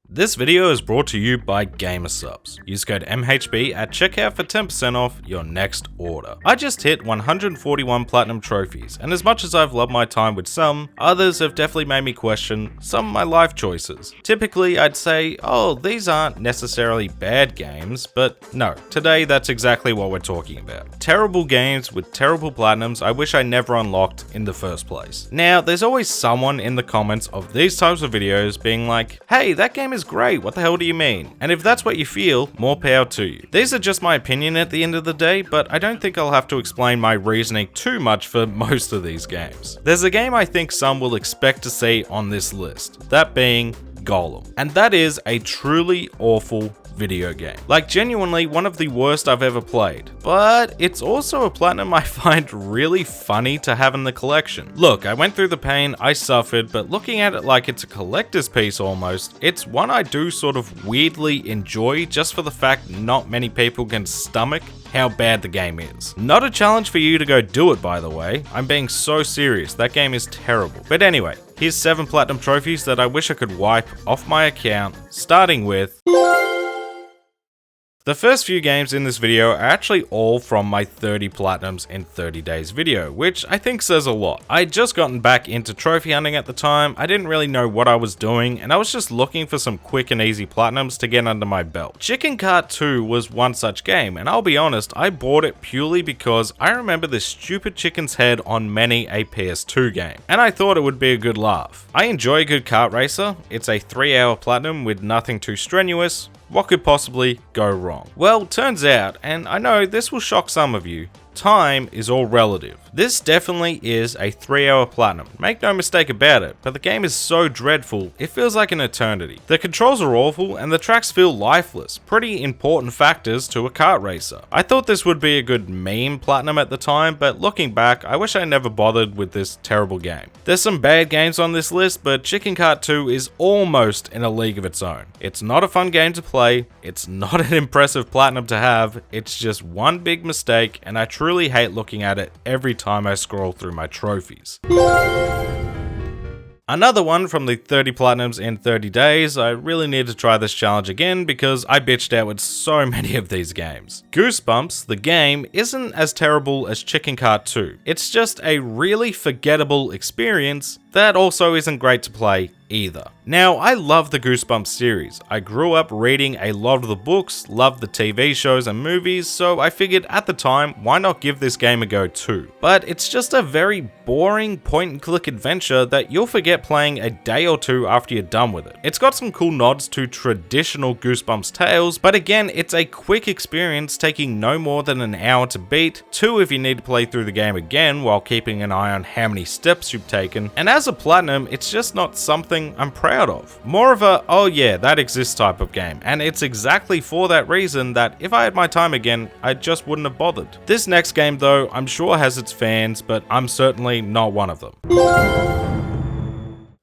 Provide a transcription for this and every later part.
This video is brought to you by GamerSupps. Use code MHB at checkout for 10% off your next order. I just hit 141 platinum trophies, and as much as I've loved my time with some, others have definitely made me question some of my life choices. Typically, I'd say, oh, these aren't necessarily bad games, but no, today that's exactly what we're talking about. Terrible games with terrible platinums I wish I never unlocked in the first place. Now, there's always someone in the comments of these types of videos being like, hey, that game is great, what the hell do you mean? And if that's what you feel, more power to you. These are just my opinion at the end of the day, but I don't think I'll have to explain my reasoning too much for most of these games. There's a game I think some will expect to see on this list, that being Golem. And that is a truly awful video game. Like, genuinely one of the worst I've ever played. But it's also a platinum I find really funny to have in the collection. Look, I went through the pain, I suffered, but looking at it like it's a collector's piece almost, it's one I do sort of weirdly enjoy just for the fact not many people can stomach how bad the game is. Not a challenge for you to go do it, by the way. I'm being so serious, that game is terrible. But anyway, here's 7 platinum trophies that I wish I could wipe off my account, starting with... The first few games in this video are actually all from my 30 platinums in 30 days video, which I think says a lot. I'd just gotten back into trophy hunting at the time, I didn't really know what I was doing, and I was just looking for some quick and easy platinums to get under my belt. Chicken Cart 2 was one such game, and I'll be honest, I bought it purely because I remember this stupid chicken's head on many a PS2 game, and I thought it would be a good laugh. I enjoy a good kart racer, it's a 3-hour platinum with nothing too strenuous. What could possibly go wrong? Well, turns out, and I know this will shock some of you, time is all relative. This definitely is a 3-hour platinum, make no mistake about it, but the game is so dreadful, it feels like an eternity. The controls are awful and the tracks feel lifeless, pretty important factors to a kart racer. I thought this would be a good meme platinum at the time, but looking back, I wish I never bothered with this terrible game. There's some bad games on this list, but Chicken Cart 2 is almost in a league of its own. It's not a fun game to play, it's not an impressive platinum to have, it's just one big mistake, and I truly hate looking at it every time I scroll through my trophies. Another one from the 30 platinums in 30 days, I really need to try this challenge again because I bitched out with so many of these games. Goosebumps, the game, isn't as terrible as Chicken Cart 2. It's just a really forgettable experience that also isn't great to play either. Now, I love the Goosebumps series. I grew up reading a lot of the books, loved the TV shows and movies, so I figured at the time, why not give this game a go too? But it's just a very boring point-and-click adventure that you'll forget playing a day or two after you're done with it. It's got some cool nods to traditional Goosebumps tales, but again, it's a quick experience taking no more than an hour to beat, 2 if you need to play through the game again while keeping an eye on how many steps you've taken, and as a platinum, it's just not something I'm proud of. More of a, oh yeah, that exists type of game, and it's exactly for that reason that if I had my time again, I just wouldn't have bothered. This next game though, I'm sure has its fans, but I'm certainly not one of them.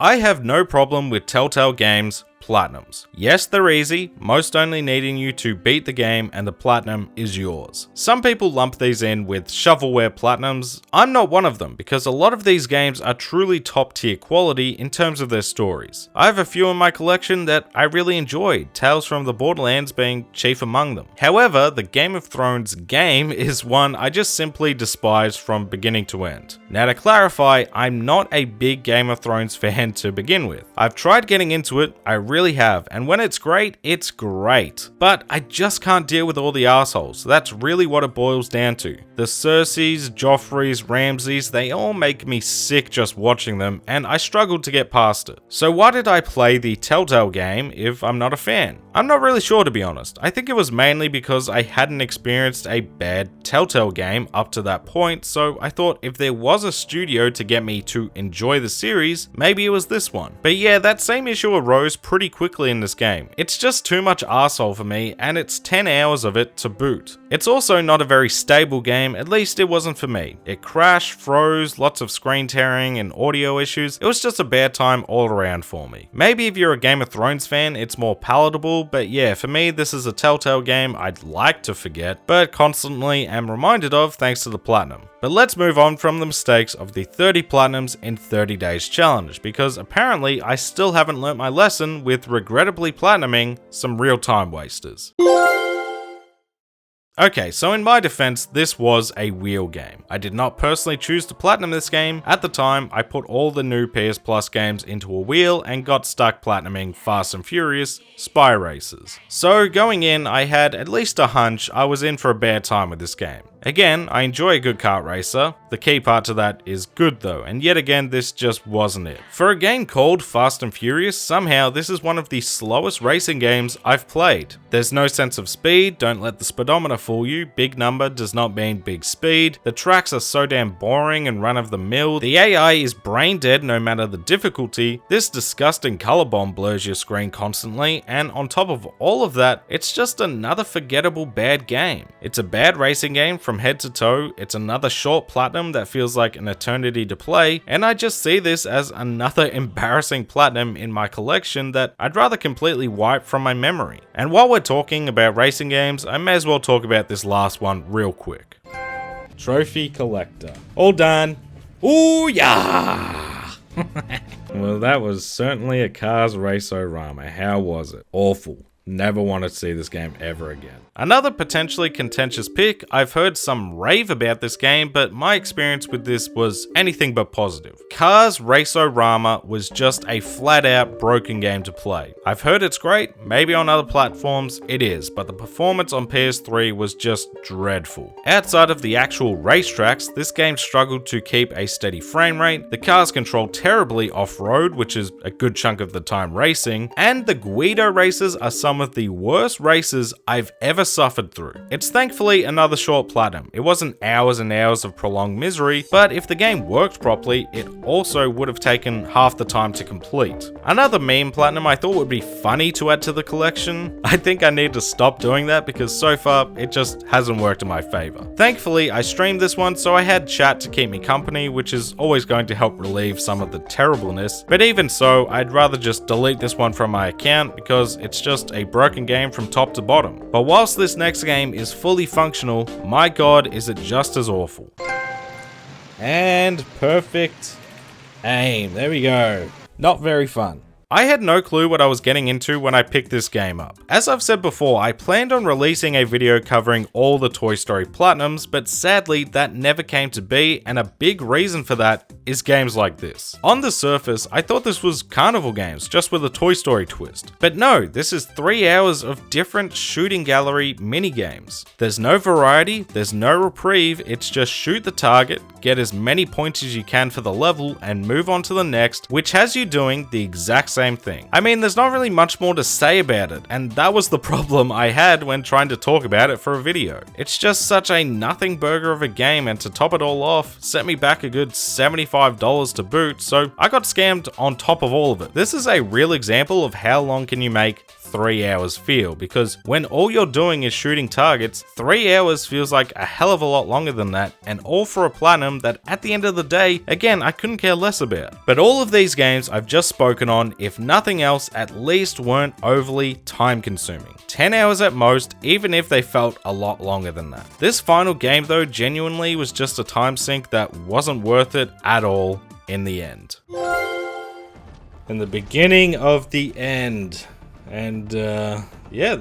I have no problem with Telltale Games platinums. Yes, they're easy, most only needing you to beat the game and the platinum is yours. Some people lump these in with shovelware platinums. I'm not one of them because a lot of these games are truly top tier quality in terms of their stories. I have a few in my collection that I really enjoyed, Tales from the Borderlands being chief among them. However, the Game of Thrones game is one I just simply despise from beginning to end. Now to clarify, I'm not a big Game of Thrones fan to begin with. I've tried getting into it, I really have, and when it's great, it's great. But I just can't deal with all the assholes. That's really what it boils down to. The Cerseis, Joffreys, Ramsays, they all make me sick just watching them, and I struggled to get past it. So why did I play the Telltale game if I'm not a fan? I'm not really sure, to be honest. I think it was mainly because I hadn't experienced a bad Telltale game up to that point, so I thought if there was a studio to get me to enjoy the series, maybe it was this one. But yeah, that same issue arose pretty quickly in this game. It's just too much arsehole for me, and it's 10 hours of it to boot. It's also not a very stable game, at least it wasn't for me. It crashed, froze, lots of screen tearing and audio issues. It was just a bad time all around for me. Maybe if you're a Game of Thrones fan, it's more palatable, forgettable, but yeah, for me this is a telltale game I'd like to forget, but constantly am reminded of thanks to the platinum. But let's move on from the mistakes of the 30 platinums in 30 days challenge, because apparently I still haven't learnt my lesson with regrettably platinuming some real time wasters. Okay, so in my defense, this was a wheel game. I did not personally choose to platinum this game. At the time, I put all the new PS Plus games into a wheel and got stuck platinuming Fast and Furious Spy Racers. So going in, I had at least a hunch I was in for a bad time with this game. Again, I enjoy a good kart racer. The key part to that is good though, and yet again this just wasn't it. For a game called Fast and Furious, somehow this is one of the slowest racing games I've played. There's no sense of speed, don't let the speedometer fool you, big number does not mean big speed, the tracks are so damn boring and run of the mill, the AI is brain dead no matter the difficulty, this disgusting color bomb blurs your screen constantly, and on top of all of that, it's just another forgettable bad game. It's a bad racing game from head to toe, it's another short platinum that feels like an eternity to play, and I just see this as another embarrassing platinum in my collection that I'd rather completely wipe from my memory. And while we're talking about racing games, I may as well talk about this last one real quick. Trophy Collector. All done. Ooh yeah! Well, that was certainly a Cars Race-O-Rama. How was it? Awful. Never want to see this game ever again. Another potentially contentious pick, I've heard some rave about this game, but my experience with this was anything but positive. Cars Race-O-Rama was just a flat out broken game to play. I've heard it's great, maybe on other platforms it is, but the performance on PS3 was just dreadful. Outside of the actual racetracks, this game struggled to keep a steady frame rate, the cars control terribly off-road, which is a good chunk of the time racing, and the Guido races are some of the worst races I've ever suffered through. It's thankfully another short platinum. It wasn't hours and hours of prolonged misery, but if the game worked properly, it also would have taken half the time to complete. Another meme platinum I thought would be funny to add to the collection. I think I need to stop doing that because so far it just hasn't worked in my favor. Thankfully, I streamed this one, so I had chat to keep me company, which is always going to help relieve some of the terribleness, but even so, I'd rather just delete this one from my account because it's just a broken game from top to bottom. But whilst this next game is fully functional, my god is it just as awful. And perfect aim, there we go. Not very fun. I had no clue what I was getting into when I picked this game up. As I've said before, I planned on releasing a video covering all the Toy Story Platinums, but sadly that never came to be, and a big reason for that is games like this. On the surface, I thought this was carnival games, just with a Toy Story twist. But no, this is 3 hours of different shooting gallery mini-games. There's no variety, there's no reprieve, it's just shoot the target, get as many points as you can for the level, and move on to the next, which has you doing the exact same thing. I mean, there's not really much more to say about it, and that was the problem I had when trying to talk about it for a video. It's just such a nothing burger of a game, and to top it all off, set me back a good $75 to boot, so I got scammed on top of all of it. This is a real example of how long can you make 3 hours feel, because when all you're doing is shooting targets, 3 hours feels like a hell of a lot longer than that, and all for a platinum that at the end of the day, again, I couldn't care less about. But all of these games I've just spoken on, if nothing else, at least weren't overly time consuming. 10 hours at most, even if they felt a lot longer than that. This final game though genuinely was just a time sink that wasn't worth it at all in the end. In the beginning of the end. And yeah,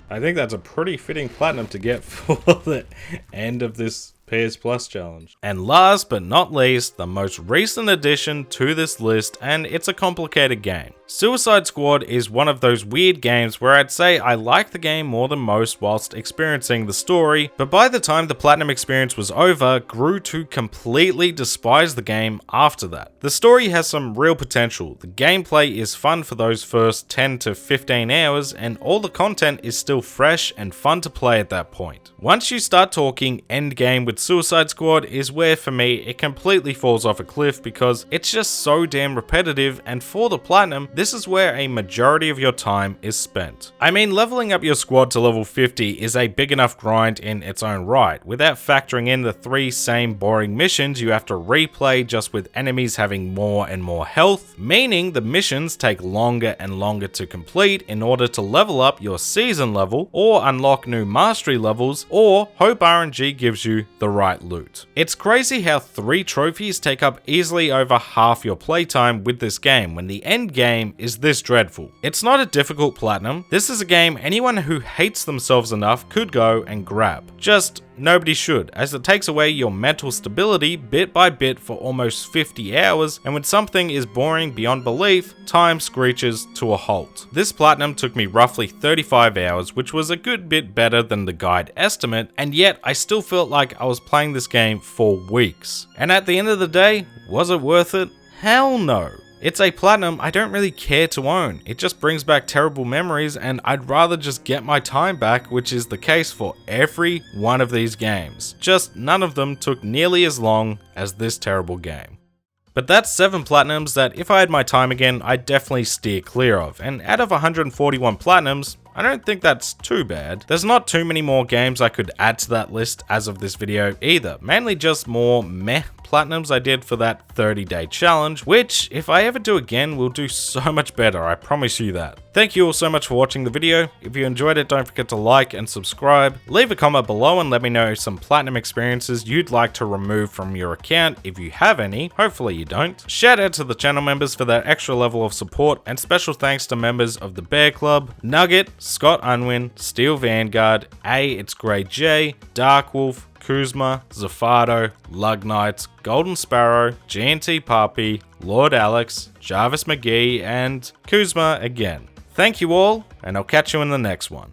I think that's a pretty fitting platinum to get for the end of this PS Plus challenge. And last but not least, the most recent addition to this list, and it's a complicated game. Suicide Squad is one of those weird games where I'd say I like the game more than most whilst experiencing the story, but by the time the platinum experience was over, grew to completely despise the game after that. The story has some real potential, the gameplay is fun for those first 10 to 15 hours, and all the content is still fresh and fun to play at that point. Once you start talking endgame with Suicide Squad is where for me it completely falls off a cliff because it's just so damn repetitive, and for the platinum, this this is where a majority of your time is spent. I mean, leveling up your squad to level 50 is a big enough grind in its own right, without factoring in the 3 same boring missions you have to replay just with enemies having more and more health, meaning the missions take longer and longer to complete in order to level up your season level, or unlock new mastery levels, or hope RNG gives you the right loot. It's crazy how 3 trophies take up easily over half your playtime with this game when the end game is this dreadful. It's not a difficult platinum, this is a game anyone who hates themselves enough could go and grab. Just nobody should, as it takes away your mental stability bit by bit for almost 50 hours, and when something is boring beyond belief, time screeches to a halt. This platinum took me roughly 35 hours, which was a good bit better than the guide estimate, and yet I still felt like I was playing this game for weeks. And at the end of the day, was it worth it? Hell no. It's a platinum I don't really care to own. It just brings back terrible memories, and I'd rather just get my time back, which is the case for every one of these games. Just none of them took nearly as long as this terrible game. But that's 7 platinums that if I had my time again, I'd definitely steer clear of, and out of 141 platinums, I don't think that's too bad. There's not too many more games I could add to that list as of this video either, mainly just more meh platinums I did for that 30-day challenge, which if I ever do again will do so much better, I promise you that. Thank you all so much for watching the video. If you enjoyed it, don't forget to like and subscribe. Leave a comment below and let me know some platinum experiences you'd like to remove from your account if you have any. Hopefully you don't. Shout out to the channel members for that extra level of support, and special thanks to members of the Bear Club, Nugget, Scott Unwin, Steel Vanguard, It's Grey J, Dark Wolf, Kuzma, Zafado, Lug Knights, Golden Sparrow, GNT Papi, Lord Alex, Jarvis McGee, and Kuzma again. Thank you all, and I'll catch you in the next one.